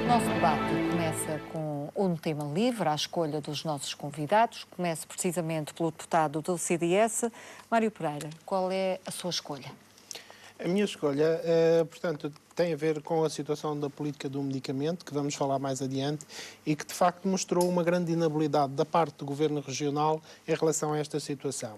nosso debate começa com um tema livre, à escolha dos nossos convidados. Começa precisamente pelo deputado do CDS, Mário Pereira. Qual é a sua escolha? A minha escolha, portanto, tem a ver com a situação da política do medicamento, que vamos falar mais adiante, e que de facto mostrou uma grande inabilidade da parte do Governo Regional em relação a esta situação.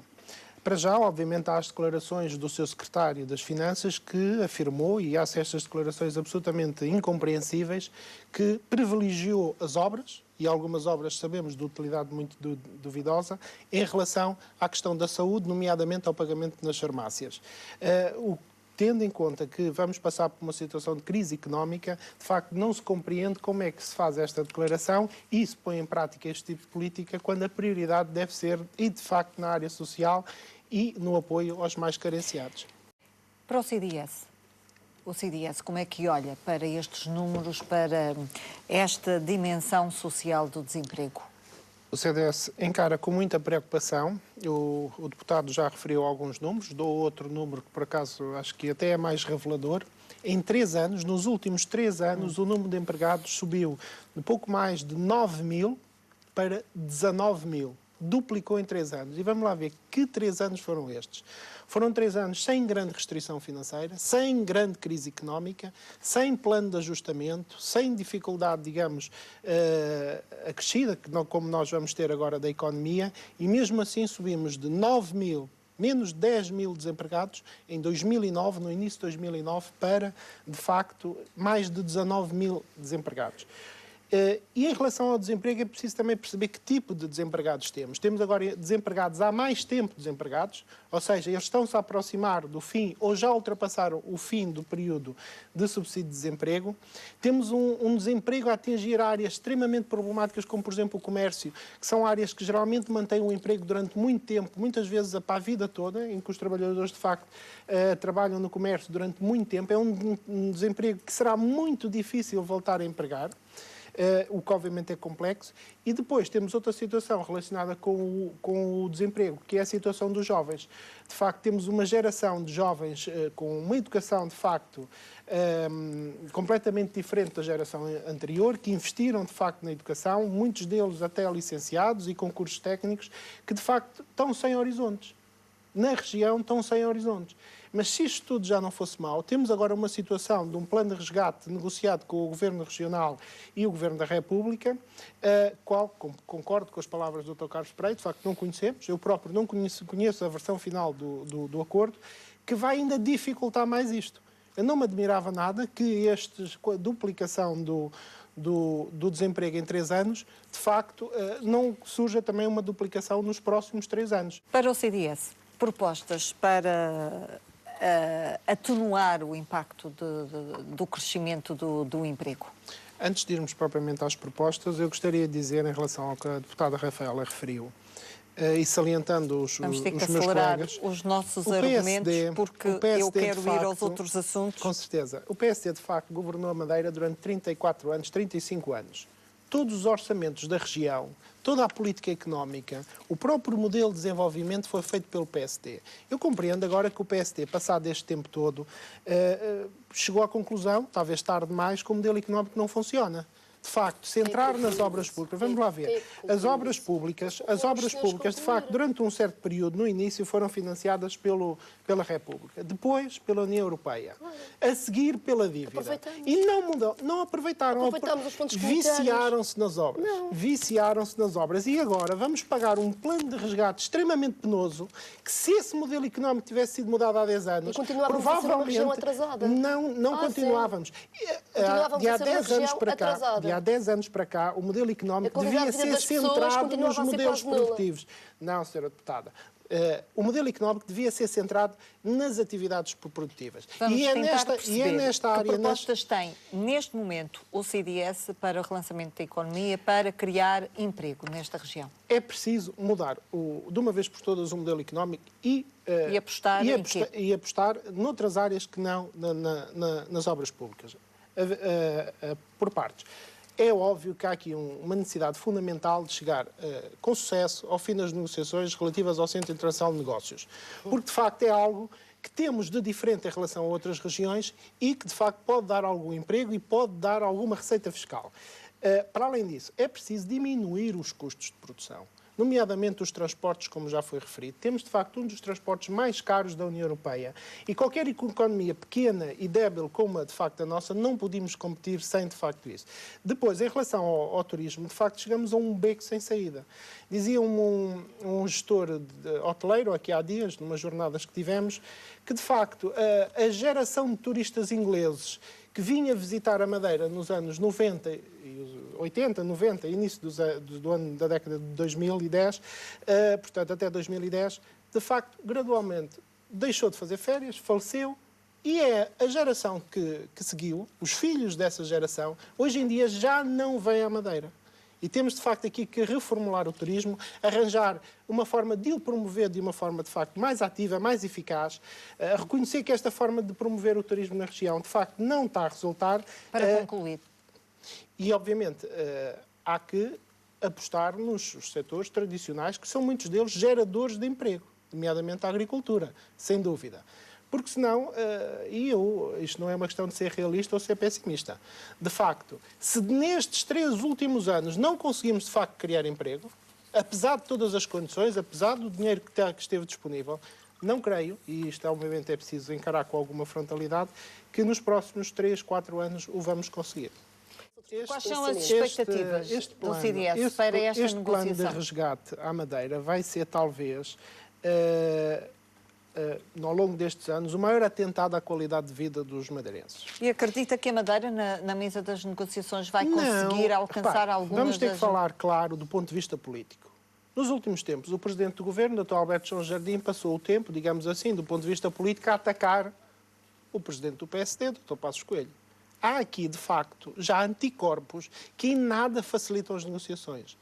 Para já, obviamente, há as declarações do seu secretário das Finanças que afirmou, e há estas declarações absolutamente incompreensíveis, que privilegiou as obras, e algumas obras sabemos de utilidade muito duvidosa, em relação à questão da saúde, nomeadamente ao pagamento nas farmácias. Tendo em conta que vamos passar por uma situação de crise económica, de facto não se compreende como é que se faz esta declaração e se põe em prática este tipo de política quando a prioridade deve ser, e de facto na área social e no apoio aos mais carenciados. Para o CDS, como é que olha para estes números, para esta dimensão social do desemprego? O CDS encara com muita preocupação, o deputado já referiu alguns números, dou outro número que por acaso acho que até é mais revelador. Em 3 anos, nos últimos 3 anos, o número de empregados subiu de pouco mais de 9 mil para 19 mil. Duplicou em 3 anos. E vamos lá ver que 3 anos foram estes. Foram 3 anos sem grande restrição financeira, sem grande crise económica, sem plano de ajustamento, sem dificuldade, digamos, acrescida, como nós vamos ter agora da economia, e mesmo assim subimos de 9 mil, menos 10 mil desempregados em 2009, no início de 2009, para, de facto, mais de 19 mil desempregados. E em relação ao desemprego é preciso também perceber que tipo de desempregados temos. Temos agora desempregados há mais tempo desempregados, ou seja, eles estão-se a aproximar do fim ou já ultrapassaram o fim do período de subsídio de desemprego. Temos um desemprego a atingir áreas extremamente problemáticas, como por exemplo o comércio, que são áreas que geralmente mantêm o emprego durante muito tempo, muitas vezes para a vida toda, em que os trabalhadores de facto trabalham no comércio durante muito tempo. É um desemprego que será muito difícil voltar a empregar. O que obviamente é complexo, e depois temos outra situação relacionada com o desemprego, que é a situação dos jovens. De facto, temos uma geração de jovens com uma educação, de facto, completamente diferente da geração anterior, que investiram, de facto, na educação, muitos deles até licenciados e com cursos técnicos, que, de facto, estão sem horizontes. Na região estão sem horizontes. Mas se isto tudo já não fosse mau, temos agora uma situação de um plano de resgate negociado com o Governo Regional e o Governo da República, qual, concordo com as palavras do Dr. Carlos Pereira, de facto não conhecemos, eu próprio não conheço a versão final do acordo, que vai ainda dificultar mais isto. Eu não me admirava nada que a duplicação do desemprego em 3 anos, de facto, não surja também uma duplicação nos próximos 3 anos. Para o CDS, propostas para atenuar o impacto do crescimento do emprego? Antes de irmos propriamente às propostas, eu gostaria de dizer em relação ao que a deputada Rafaela referiu, e salientando os meus colegas... Vamos ter que acelerar os nossos argumentos, porque eu quero ir aos outros assuntos. Com certeza. O PSD, de facto, governou a Madeira durante 34 anos, 35 anos. Todos os orçamentos da região, toda a política económica, o próprio modelo de desenvolvimento foi feito pelo PSD. Eu compreendo agora que o PSD, passado este tempo todo, chegou à conclusão, talvez tarde demais, que o modelo económico não funciona. De facto, centrar nas obras públicas. Vamos lá ver. As obras públicas, de facto, durante um certo período, no início, foram financiadas pela República. Depois, pela União Europeia. A seguir, pela dívida. E não aproveitaram. Viciaram-se nas obras. Viciaram-se nas obras. E agora vamos pagar um plano de resgate extremamente penoso, que se esse modelo económico tivesse sido mudado há 10 anos, provavelmente não continuávamos. De há 10 anos para cá, há 10 anos para cá, o modelo económico devia ser centrado nos modelos produtivos. Não, senhora deputada. O modelo económico devia ser centrado nas atividades produtivas. Vamos nesta área... Que propostas tem, neste momento, o CDS para o relançamento da economia, para criar emprego nesta região? É preciso mudar, de uma vez por todas, o modelo económico e apostar noutras áreas que não nas obras públicas. Por partes. É óbvio que há aqui uma necessidade fundamental de chegar com sucesso ao fim das negociações relativas ao Centro Internacional de Negócios. Porque, de facto, é algo que temos de diferente em relação a outras regiões e que, de facto, pode dar algum emprego e pode dar alguma receita fiscal. Para além disso, é preciso diminuir os custos de produção, nomeadamente os transportes, como já foi referido. Temos, de facto, um dos transportes mais caros da União Europeia e qualquer economia pequena e débil como, de facto, a nossa, não podemos competir sem, de facto, isso. Depois, em relação ao turismo, de facto, chegamos a um beco sem saída. Dizia um gestor hoteleiro, aqui há dias, numa jornadas que tivemos, que, de facto, a geração de turistas ingleses que vinha visitar a Madeira nos anos 90, 80, 90, início do ano da década de 2010, portanto até 2010, de facto, gradualmente deixou de fazer férias, faleceu, e é a geração que seguiu, os filhos dessa geração, hoje em dia já não vêm à Madeira. E temos, de facto, aqui que reformular o turismo, arranjar uma forma de o promover de uma forma, de facto, mais ativa, mais eficaz, reconhecer que esta forma de promover o turismo na região, de facto, não está a resultar. Para concluir. E, obviamente, há que apostar nos setores tradicionais, que são muitos deles geradores de emprego, nomeadamente a agricultura, sem dúvida. Porque senão, isto não é uma questão de ser realista ou ser pessimista. De facto, se nestes 3 últimos anos não conseguimos, de facto, criar emprego, apesar de todas as condições, apesar do dinheiro que esteve disponível, não creio, e isto obviamente é preciso encarar com alguma frontalidade, que nos próximos 3, 4 anos o vamos conseguir. Quais são as expectativas do CDS para esta negociação? Este plano de resgate à Madeira vai ser, talvez, ao longo destes anos, o maior atentado à qualidade de vida dos madeirenses. E acredita que a Madeira, na mesa das negociações, vai conseguir alcançar algumas Vamos ter que falar, claro, do ponto de vista político. Nos últimos tempos, o Presidente do Governo, Dr. Alberto João Jardim, passou o tempo, digamos assim, do ponto de vista político, a atacar o Presidente do PSD, Dr. Passos Coelho. Há aqui, de facto, já anticorpos que em nada facilitam as negociações.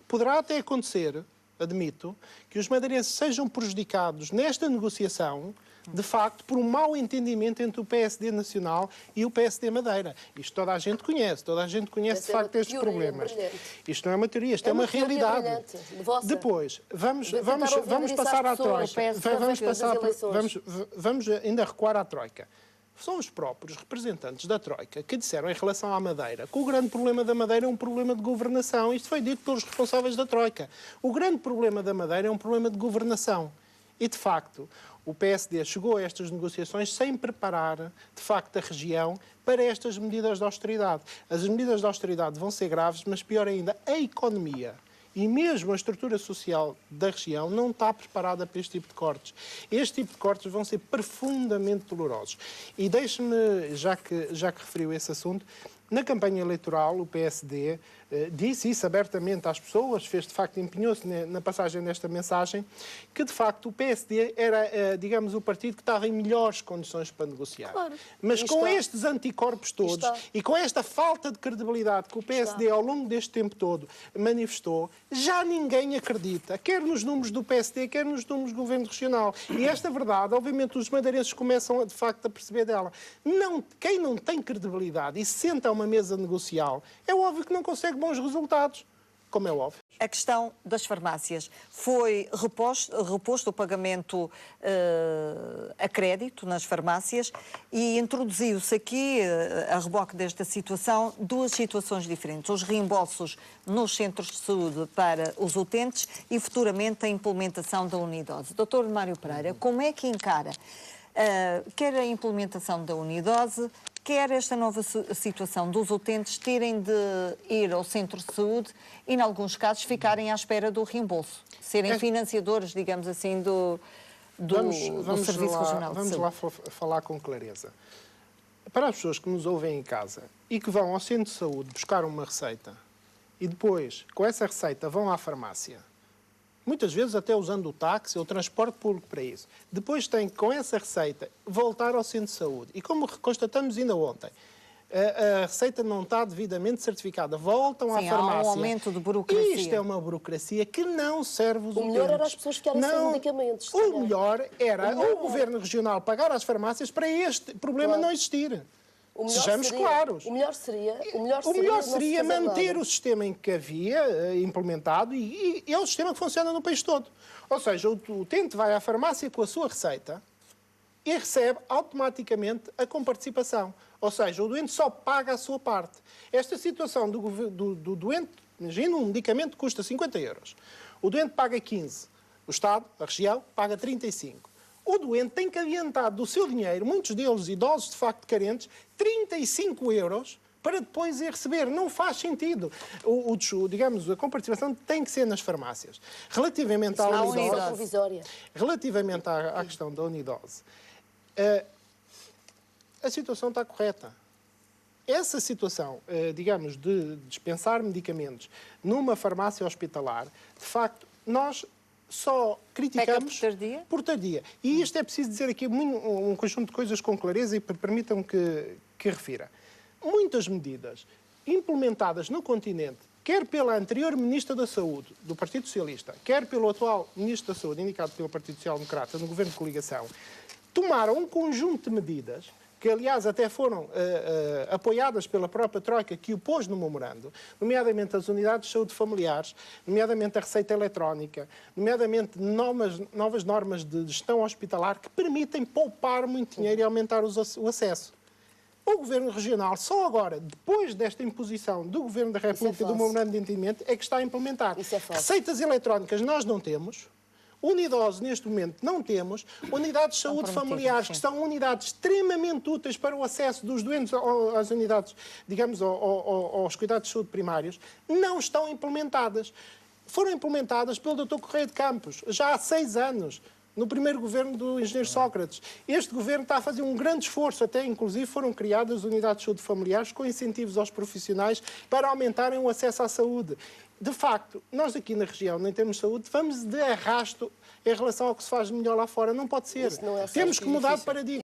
Poderá até acontecer, admito, que os madeirenses sejam prejudicados nesta negociação, de facto, por um mau entendimento entre o PSD Nacional e o PSD Madeira. Isto toda a gente conhece de facto estes problemas. Isto não é uma teoria, isto é uma realidade. Depois, vamos passar à Troika. Vamos ainda recuar à Troika. São os próprios representantes da Troika que disseram em relação à Madeira que o grande problema da Madeira é um problema de governação. Isto foi dito pelos responsáveis da Troika. O grande problema da Madeira é um problema de governação. E, de facto, o PSD chegou a estas negociações sem preparar, de facto, a região para estas medidas de austeridade. As medidas de austeridade vão ser graves, mas, pior ainda, a economia e mesmo a estrutura social da região não está preparada para este tipo de cortes. Este tipo de cortes vão ser profundamente dolorosos. E deixe-me, já que referiu esse assunto, na campanha eleitoral o PSD disse isso abertamente às pessoas, fez de facto, empenhou-se na passagem desta mensagem, que de facto o PSD era, digamos, o partido que estava em melhores condições para negociar. Claro. Mas com estes anticorpos todos e com esta falta de credibilidade que o PSD ao longo deste tempo todo manifestou, já ninguém acredita, quer nos números do PSD, quer nos números do Governo Regional. E esta verdade, obviamente, os madeirenses começam de facto a perceber dela. Quem não tem credibilidade e se senta a uma mesa negocial, é óbvio que não consegue bons resultados, como é óbvio. A questão das farmácias. Foi reposto o pagamento a crédito nas farmácias e introduziu-se aqui, a reboque desta situação, 2 situações diferentes. Os reembolsos nos centros de saúde para os utentes e, futuramente, a implementação da Unidose. Dr. Mário Pereira, como é que encara quer a implementação da Unidose, quer esta nova situação dos utentes terem de ir ao centro de saúde e, em alguns casos, ficarem à espera do reembolso, serem financiadores, digamos assim, do Serviço Regional de Saúde? Vamos lá falar com clareza. Para as pessoas que nos ouvem em casa e que vão ao centro de saúde buscar uma receita e depois, com essa receita, vão à farmácia, muitas vezes até usando o táxi ou o transporte público para isso. Depois tem que, com essa receita, voltar ao centro de saúde. E como constatamos ainda ontem, a receita não está devidamente certificada. Voltam à farmácia. Há um aumento de burocracia. Isto é uma burocracia que não serve os utentes. O melhor era as pessoas ficarem sem medicamentos. O melhor era o Governo Regional pagar às farmácias para este problema não existir. Sejamos claros. O melhor seria manter o sistema em que havia implementado e é o sistema que funciona no país todo. Ou seja, o utente vai à farmácia com a sua receita e recebe automaticamente a comparticipação. Ou seja, o doente só paga a sua parte. Esta situação do doente, imagina, um medicamento custa 50 euros. O doente paga 15. O Estado, a região, paga 35. O doente tem que adiantar do seu dinheiro, muitos deles idosos de facto carentes, 35 euros para depois ir receber. Não faz sentido. Digamos, a comparticipação tem que ser nas farmácias. Relativamente à provisória. Relativamente à questão da unidose, a situação está correta. Essa situação, digamos, de dispensar medicamentos numa farmácia hospitalar, de facto, nós só criticamos por tardia. E isto é preciso dizer aqui um conjunto de coisas com clareza e permitam que refira. Muitas medidas implementadas no continente, quer pela anterior Ministra da Saúde, do Partido Socialista, quer pelo atual Ministro da Saúde, indicado pelo Partido Social Democrata, no Governo de Coligação, tomaram um conjunto de medidas que, aliás, até foram apoiadas pela própria Troika, que o pôs no memorando, nomeadamente as unidades de saúde familiares, nomeadamente a receita eletrónica, nomeadamente novas normas de gestão hospitalar que permitem poupar muito dinheiro e aumentar o acesso. O Governo Regional, só agora, depois desta imposição do Governo da República e do memorando de entendimento, é que está a implementar. Receitas eletrónicas nós não temos. Unidose, neste momento, não temos. Unidades de saúde familiares, que são unidades extremamente úteis para o acesso dos doentes às unidades, digamos, aos cuidados de saúde primários, não estão implementadas. Foram implementadas pelo Dr. Correia de Campos, já há 6 anos, no primeiro governo do engenheiro Sócrates. Este governo está a fazer um grande esforço, até inclusive foram criadas unidades de saúde familiares com incentivos aos profissionais para aumentarem o acesso à saúde. De facto, nós aqui na região, em termos de saúde, vamos de arrasto em relação ao que se faz melhor lá fora. Não pode ser. Temos que mudar de paradigma.